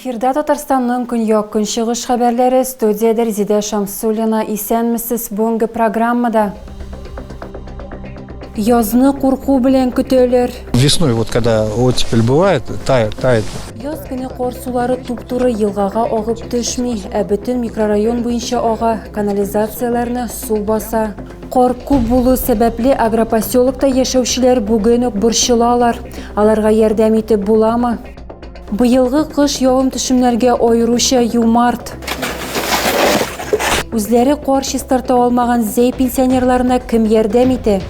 Эфирда Татарстанның көньяк көнчыгыш хәбәрләре, студияда Резида Шамсуллина. Исәнмесез бүгенге программада. Язны курку белән көтәләр. Весной, когда оттепель бывает, тает. Яз көне кар сулары туп-туры елгага агып төшми, бөтен микрорайон буенча ага, канализацияләрне су баса. Кар күп булу сәбәпле агропоселокта яшәүчеләр бүген үк борчылалар. Аларга ярдәм итеп буламы? Быелгы кыш явым-төшемнәргә аеруча юмарт. Үзләре кар чистарта алмаган зәй пенсионерларына кем ярдәм итә?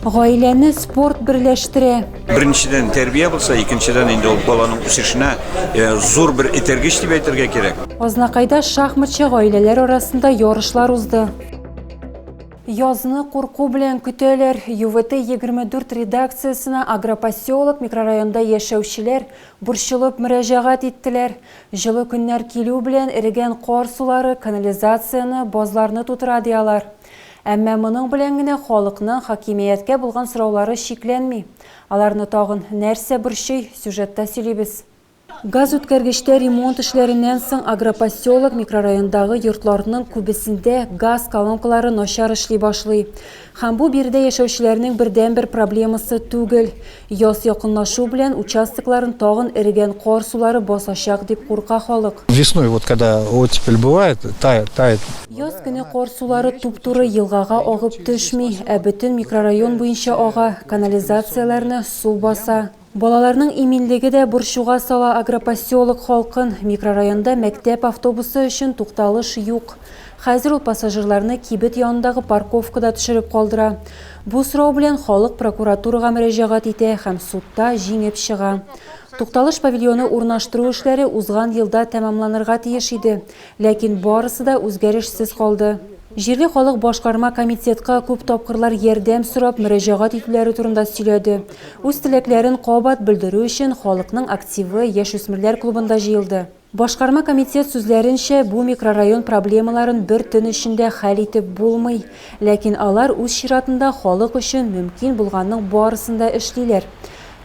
Гаиләне спорт берләштерә. Беренчедән тәрбия булса, икенчедән инде ул баланың үсешенә зур бер этәргеч дип әйтергә кирәк. Азнакайда шахматчы гаиләләр арасында ярышлар узды. Язны курку белән көтәләр. ЮВТ-24 редакциясына агропоселок микрорайонда яшәүчеләр борчылып мөрәҗәгать иттеләр. Җылы көннәр килү белән эрегән кар сулары канализацияны, базларны тутыра диялар. Әмма моның белән генә халыкның хакимияткә булган сораулары шикләнми. Аларны тагын нәрсә борчый, сюжетта сөйлибез. Газ үткәргечтә ремонт эшләреннән соң агропоселок микрорайондагы йортларның күбесендә газ колонкалары начар эшли башлый. Һәм бу биредә яшәүчеләрнең бердән-бер проблемасы түгел. Яз якынлашу белән участокларын тагын эрегән кар сулары басачак дип курка халык. Весной, когда оттепель бывает, тает. Яз көне кар сулары туп-туры елгага агып төшми, бөтен микрорайон буенча ага, канализацияләрне су баса. Балаларның иминлеге дә борчуга сала агропоселок халкын. Микрорайонда мәктәп автобусы өчен тукталыш юк. Хәзер ул пассажирларны кибет янындагы парковкада төшереп калдыра. Бу сорау белән халык прокуратурага мөрәҗәгать итә һәм судта җиңеп чыга. Тукталыш павильоны урнаштыру эшләре узган елда тәмамланырга тиеш иде, ләкин барысы да үзгәрешсез калды. Җирле халык башкарма комитетка күп тапкырлар ярдәм сорап мөрәҗәгать итүләре турында сөйләде. Үз теләкләрен кабат белдерү өчен халыкның активы яшүсмерләр клубында җыелды. Башкарма комитет сүзләренчә, бу микрорайон проблемаларын бер төн эчендә хәл итеп булмый, ләкин алар үз чиратында халык өчен мөмкин булганның барысында эшлиләр.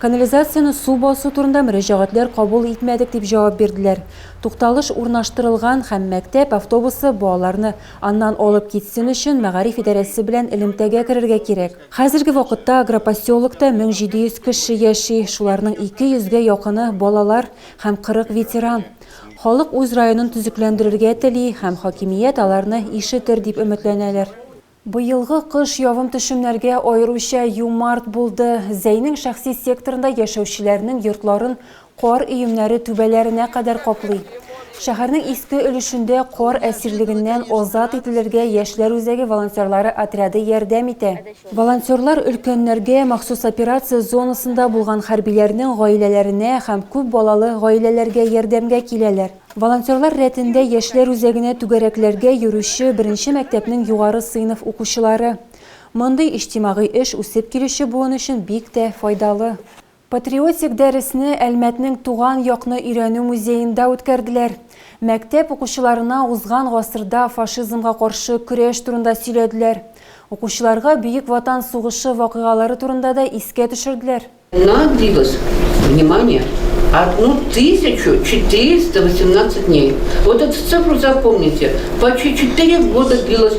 Канализацияны су басу турында мөрәҗәгатьләр кабул итмәдек дип җавап бирделәр. Тукталыш урнаштырылган һәм мәктәп автобусы балаларны аннан алып китсен өчен мәгариф идарәсе белән элемтәгә керергә кирәк. Хәзерге вакытта агропоселокта 1700 кеше яши, шуларның 200гә якыны балалар һәм 40 ветеран. Халык үз районын төзекләндерергә тели һәм хакимият аларны ишетер дип өметләнәләр. Быелгы кыш явым-төшемнәргә аеруча юмарт булды. Зәйнең шәхси секторында яшәүчеләрнең йортларын кар өемнәре түбәләренә кадәр каплый. Шәһәрнең иске өлешендә кар әсирлегеннән азат ителергә яшьләр үзәге волонтерлары отряды ярдәм итә. Волонтерлар өлкәннәргә махсус операция зонасында булган хәрбиләрнең гаиләләренә һәм күп балалы гаиләләргә ярдәмгә киләләр. Волонтерлар рәтендә яшьләр үзәгенә түгәрәкләргә йөрүче беренче мәктәпнең югары сыйныф укучылары. Мондый иҗтимагый эш үсеп килүче буын өчен бик тә файдалы. Патриотик дәресне Әлмәтнең туган якны өйрәнү музеенда үткәрделәр. Мәктәп укучыларына узган гасырда фашизмга каршы көрәш турында сөйләделәр. Укучыларга Бөек Ватан сугышы вакыйгалары турында да искә төшерделәр. Длилось, внимание, 1418 дней. Вот эту цифру запомните. Почти 4 года длилась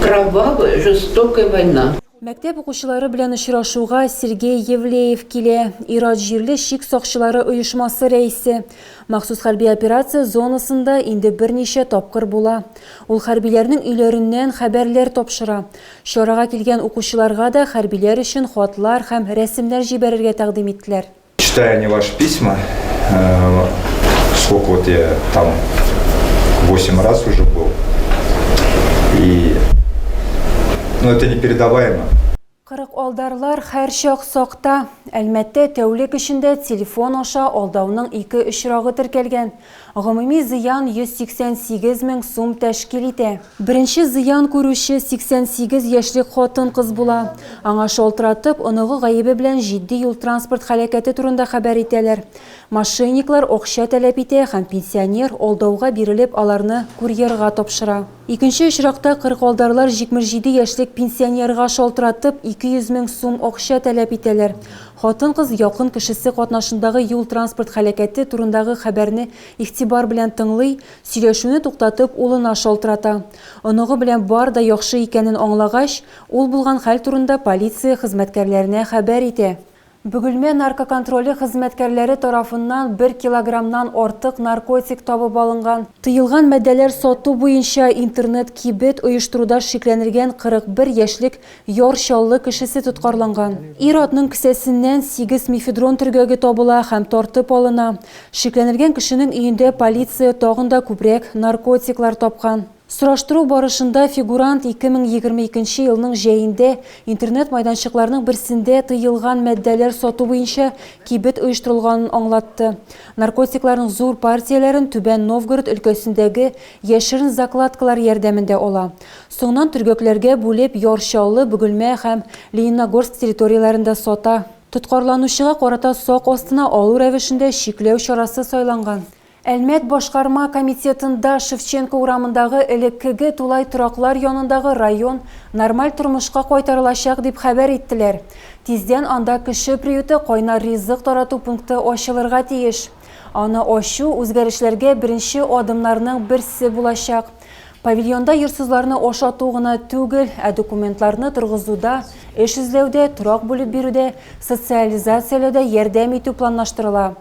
кровавая, жестокая война. Мәктәп укучылары белән очрашуга Сергей Евлеев килә. Ират җирле шик сакчылары оешмасы рәисе. Махсус хәрби операция зонасында инде берничә тапкыр була. Ул хәрбиләрнең өйләреннән хәбәрләр тапшыра. Чарага килгән укучыларга да хәрбиләр өчен хатлар һәм рәсемнәр җибәрергә тәкъдим иттеләр. Читая не ваши письма, сколько вот я там 8 раз уже был, и это непередаваемо. Кырык алдарлар һәр чак сакта. Әлмәттә тәүлек эчендә телефон аша алдауның 2 очрагы теркәлгән. Гомуми зыян 188 мең сум тәшкил итә. Беренче зыян күрүче 88 яшьлек хатын-кыз була. Аңа шалтыратып, оныгы гаебе белән җитди юл транспорт һәлакәте турында хәбәр итәләр. Мошенниклар акча таләп итә һәм пенсионер алдауга бирелеп аларны курьерга тапшыра. Икенче очракта 40 алдарлар 27 яшьлек пенсионерга шалтыратып 200 мең сум акча таләп итәләр. Хатын-кыз якын кешесе катнашындагы юл транспорт хәлакәте турындагы хәбәрне игътибар белән тыңлый, сөйләшүне туктатып, улына шалтырата. Оныгы белән бар да яхшы икәнен аңлагач, ул булган хәл турында полиция хезмәткәрләренә хәбәр итә. Бөгелмә наркоконтроле хезмәткәрләре тарафыннан 1 килограммнан артык наркотик табып алынган. Тыелган матдәләр сату буенча интернет-кибет оештыруда шикләнелгән 41 яшьлек яр чаллы кешесе тоткарланган. Ир-атның кесәсеннән 8 мефедрон төргәге табыла һәм тартып алына. Шикләнелгән кешенең өендә полиция тагын да күбрәк наркотиклар тапкан. Сораштыру барышында фигурант 2022 елның җәендә интернет майданчыкларының берсендә тыелган матдәләр сату буенча кибет оештырылганын аңлатты. Наркотикларның зур партияләрен Түбән Новгород өлкәсендәге яшерен закладкалар ярдәмендә ала. Соңнан төргәкләргә бүлеп Ярчаллы, Бөгелмә һәм Лениногорск территорияләрендә сата. Тоткарланучыга карата сак астына алу рәвешендә чикләү чарасы сайланган. Әлмәт башкарма комитетында Шевченко урамындагы элеккеге тулай тораклар янындагы район нормаль тормышка кайтарылачак дип хәбәр иттеләр. Тиздән анда кеше приюты кайнар ризык тарату пункты ачылырга тиеш. Аны ачу үзгәрешләргә беренче адымнарның берсе булачак. Павильонда йортсызларны ашату гына түгел, документларны торгызуда, эш эзләүдә, торак бүлеп бирүдә, социализацияләүдә ярдәм итү планлаштырыла.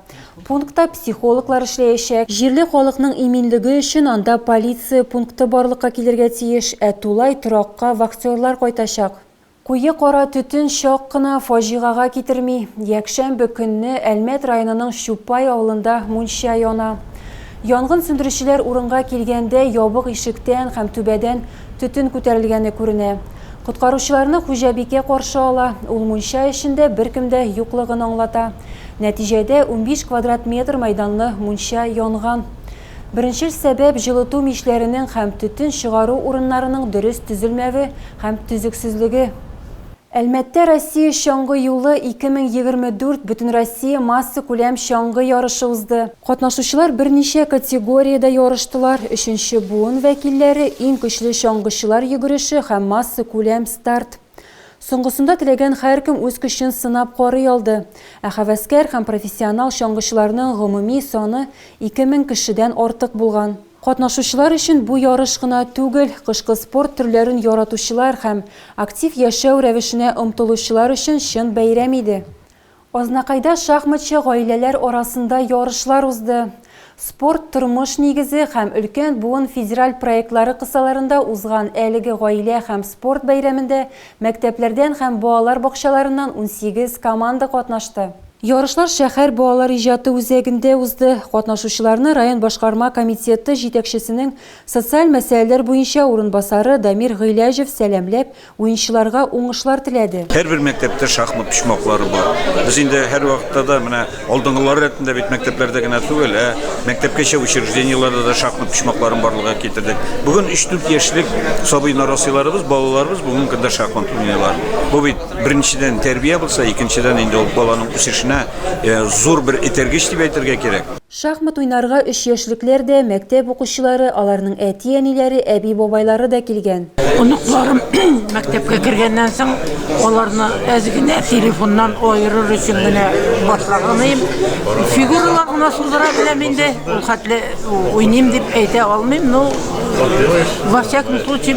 Пунктта психологлар эшләячәк. Җирле халыкның иминлеге өчен анда полиция пункты барлыкка килергә тиеш, тулай торакка вахтерлар кайтачак. Куе кара төтен чак кына фаҗигага китерми. Якшәмбе көнне Әлмәт районының Шупай авылында мунча яна. Янгын сөндерүчеләр урынга килгәндә ябык ишектән һәм түбәдән төтен күтәрелгәне күренә. Коткаручыларны Хуҗабикә каршы ала. Ул мунча эчендә беркем дә юклыгын аңлата. Нәтиҗәдә 15 квадрат метр мәйданлы мунча янган. Беренче сәбәп җылыту мишләренең һәм төтен чыгару урыннарының дөрес төзелмәве һәм төзексезлеге. Әлмәттә Россия чаңгы юлы 2024 бөтен Россия масса күләм чаңгы ярышы узды. Катнашучылар берничә категорияда ярыштылар. 3нче буын вәкилләре, иң көчле чаңгычылар йөгереше һәм масса күләм старт. Соңгысында теләгән һәркем үз көчен сынап карый алды. Хәвәскәр һәм профессионал чаңгычыларның гомуми саны 2000 кешедән артык булган. Катнашучылар өчен бу ярыш кына түгел, кышкы спорт төрләрен яратучылар һәм актив яшәү рәвешенә омтылучылар өчен чын бәйрәм иде. Азнакайда шахматчы гаиләләр арасында ярышлар узды. Спорт тормыш нигезе һәм өлкән буын федераль проектлары кысаларында узган әлеге гаилә һәм спорт бәйрәмендә мәктәпләрдән һәм балалар бакчаларыннан 18 команда катнашты. Ярышлар шәһәр балалар иҗаты үзәгендә узды. Катнашучыларны район башкарма комитеты җитәкчесенең социаль мәсьәләләр буенча урынбасары Дамир Гыйләҗев сәламләп, уенчыларга уңышлар теләде. Һәр мәктәптә шахмат пишмаклары бар. Без инде һәр вакытта да менә алдынгылар рәтендә бит мәктәпләрдә генә түгел, мәктәпкәчә учреждениеләрдә дә шахмат пишмакларын барлыгы китердек. Бүген 3-4 яшьлек сабый нарасыйларыбыз, балаларыбыз бүген көндә шахмат уйныйлар. Бу бит беренчедән тәрбия булса, икенчедән инде ул баланың үсешенә зур бер этәргеч дип әйтергә кирәк. Шахмат уйнарга 3 яшьлекләр дә, мәктәп укучылары, аларның әти-әниләре, әби-бабайлары да килгән. Оныкларым мәктәпкә кергәннән соң аларны әзгенә телефоннан айырыр өчен генә башлаганым. Фигуралар гына сузыра беләм инде. Ул хәтле уйныйм дип әйтә алмыйм, но во всяком случае,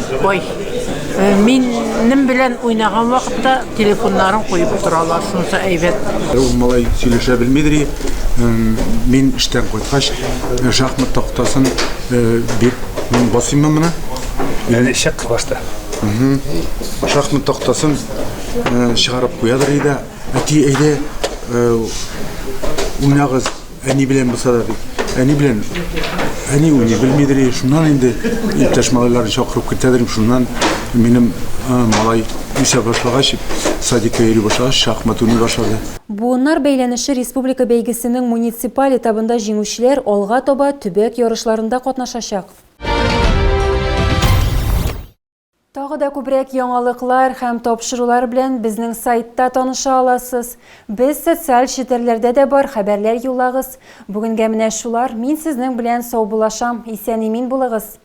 минем белән уйнаган вакытта телефоннарын куеп торалар, шунысы әйбәт. Ул малай сөйләшә белмидер. Мин эштән кайткач шахмат тактасын бик басыйм моны. Yani şık başta. Шахмат тактасын чыгарып куядыр иде. Әти әйдә уйнагыз, әни белән булса да. Әни белән әни уйный белмидер. Шуннан инде иптәш малайларны чакырып китәдер. Шуннан минем малай үсә башлагач, садикка йөри башлагач, шахмат уйный башлады. Буыннар бәйләнеше республика бәйгесенең муниципаль этабында җиңүчеләр алга таба төбәк ярышларында катнашачак. Тагы да күбрәк яңалыклар һәм тапшырулар белән безнең сайтта таныша аласыз. Без социаль челтәрләрдә дә бар, хәбәрләр юллагыз. Бүгенгә менә шулар. Мин сезнең белән сау булашам. Исән-имин булыгыз.